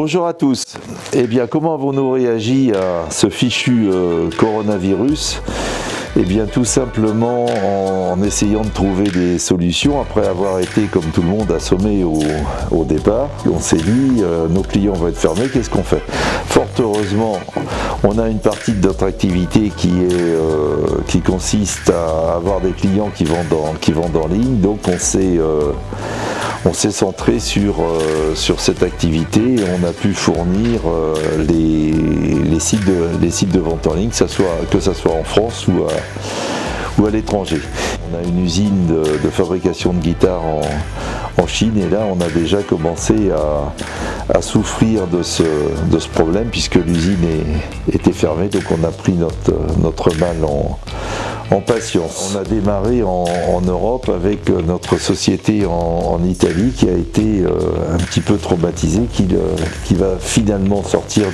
Bonjour à tous. Eh bien, comment avons-nous réagi à ce fichu coronavirus ? Eh bien, tout simplement en essayant de trouver des solutions après avoir été, comme tout le monde, assommé au départ. On s'est dit, nos clients vont être fermés, qu'est-ce qu'on fait ? Fort heureusement, on a une partie de notre activité qui consiste à avoir des clients qui vendent en ligne. Donc, on s'est centré sur cette activité et on a pu fournir les sites de vente en ligne, que ce soit en France ou à l'étranger. On a une usine de fabrication de guitares en Chine et là on a déjà commencé à souffrir de ce problème puisque l'usine était fermée, donc on a pris notre mal en patience. On a démarré en Europe avec notre société en Italie qui a été un petit peu traumatisée, qui va finalement sortir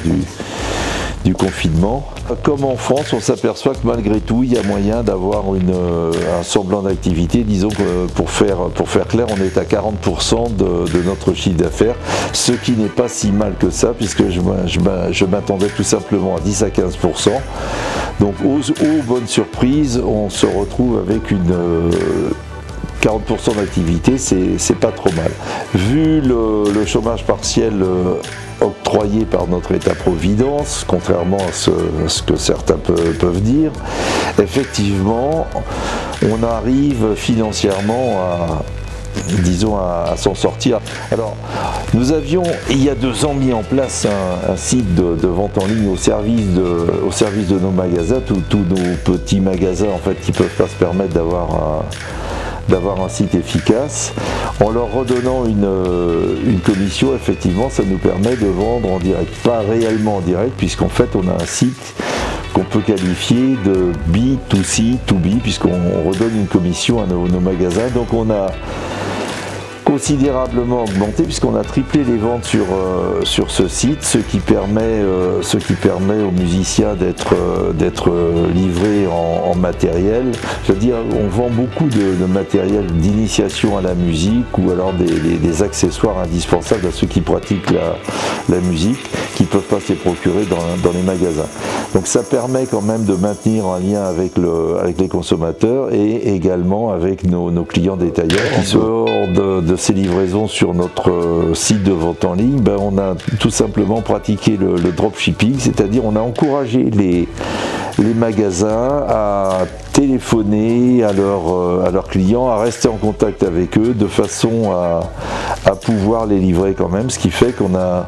du confinement. Comme en France, on s'aperçoit que malgré tout, il y a moyen d'avoir un semblant d'activité. Disons que pour faire clair, on est à 40% de notre chiffre d'affaires, ce qui n'est pas si mal que ça, puisque je m'attendais tout simplement à 10 à 15%. Donc, aux bonnes surprises, on se retrouve avec une 40% d'activité, c'est pas trop mal. Vu le chômage partiel octroyé par notre État-providence, contrairement à ce que certains peuvent dire, effectivement, on arrive financièrement à s'en sortir. Alors, nous avions, il y a 2 ans, mis en place un site de vente en ligne au service de nos magasins, tous nos petits magasins en fait qui peuvent pas se permettre d'avoir un site efficace. En leur redonnant une commission, effectivement, ça nous permet de vendre en direct. Pas réellement en direct, puisqu'en fait, on a un site qu'on peut qualifier de B2C, to B, puisqu'on redonne une commission à nos magasins. Donc on a considérablement augmenté puisqu'on a triplé les ventes sur ce site, ce qui permet aux musiciens d'être livrés en matériel. Je veux dire, on vend beaucoup de matériel d'initiation à la musique ou alors des accessoires indispensables à ceux qui pratiquent la musique, qui ne peuvent pas se les procurer dans les magasins. Donc ça permet quand même de maintenir un lien avec les consommateurs et également avec nos clients détaillants. Qui sortent de ces livraisons sur notre site de vente en ligne, on a tout simplement pratiqué le dropshipping, c'est-à-dire on a encouragé les magasins à téléphoner à leurs clients, à rester en contact avec eux de façon à pouvoir les livrer quand même, ce qui fait qu'on a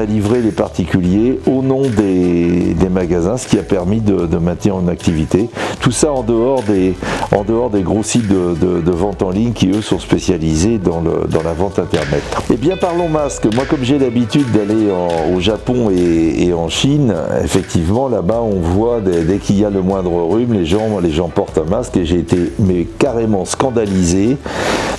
livré les particuliers au nom des magasins, ce qui a permis de maintenir une activité. Tout ça en dehors des gros sites de vente en ligne qui eux sont spécialisés dans la vente internet. Et bien parlons masque. Moi comme j'ai l'habitude d'aller au Japon et en Chine, effectivement là-bas on voit dès qu'il y a le moindre rhume, les gens portent un masque et j'ai été carrément scandalisé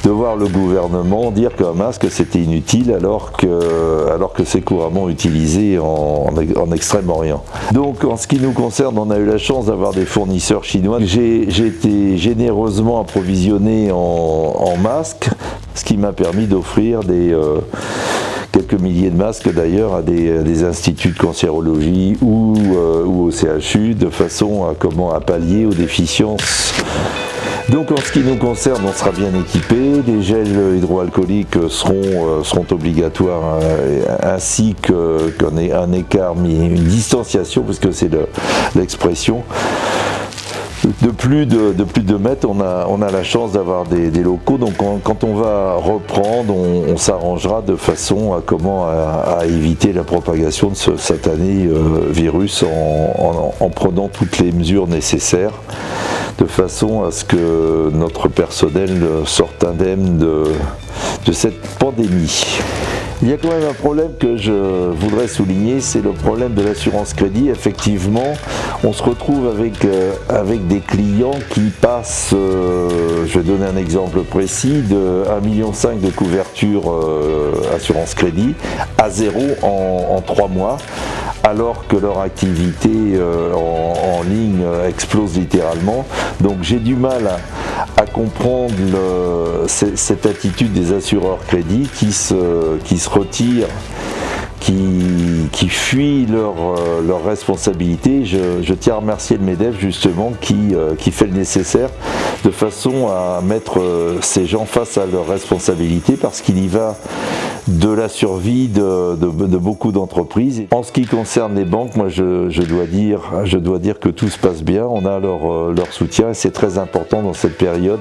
de voir le gouvernement dire qu'un masque c'était inutile alors que c'est couramment utilisé en Extrême-Orient. Donc en ce qui nous concerne, on a eu la chance d'avoir des fournisseurs chinois. J'ai été généreusement approvisionné en masques, ce qui m'a permis d'offrir quelques milliers de masques d'ailleurs à des instituts de cancérologie ou au CHU de façon à pallier aux déficiences. Donc en ce qui nous concerne, on sera bien équipé, les gels hydroalcooliques seront obligatoires ainsi qu'un écart, une distanciation, parce que c'est l'expression. De plus de 2 mètres, on a la chance d'avoir des locaux, donc quand on va reprendre, on s'arrangera de façon à éviter la propagation de ce satané virus en prenant toutes les mesures nécessaires, de façon à ce que notre personnel sorte indemne de cette pandémie. Il y a quand même un problème que je voudrais souligner, c'est le problème de l'assurance crédit. Effectivement, on se retrouve avec des clients qui passent, je vais donner un exemple précis, de 1,5 million de couverture assurance crédit à 0 en 3 mois. Alors que leur activité en ligne explose littéralement. Donc j'ai du mal à comprendre cette attitude des assureurs crédits qui se retirent qui fuient leurs responsabilités. Je tiens à remercier le MEDEF justement qui fait le nécessaire de façon à mettre ces gens face à leurs responsabilités, parce qu'il y va de la survie de beaucoup d'entreprises. En ce qui concerne les banques, moi je dois dire que tout se passe bien, on a leur soutien et c'est très important dans cette période.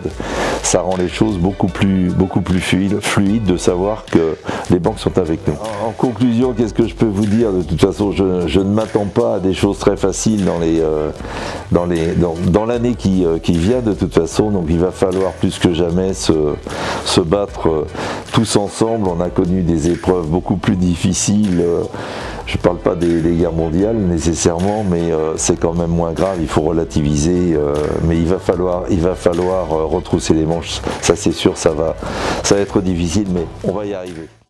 Ça rend les choses beaucoup plus fluides de savoir que les banques sont avec nous. En conclusion, qu'est-ce que je peux vous dire? De toute façon, je ne m'attends pas à des choses très faciles dans l'année qui vient de toute façon, donc il va falloir plus que jamais se battre tous ensemble. On a connu des épreuves beaucoup plus difficiles, je ne parle pas des guerres mondiales nécessairement, mais c'est quand même moins grave, il faut relativiser, mais il va falloir retrousser les manches, ça c'est sûr, ça va être difficile, mais on va y arriver.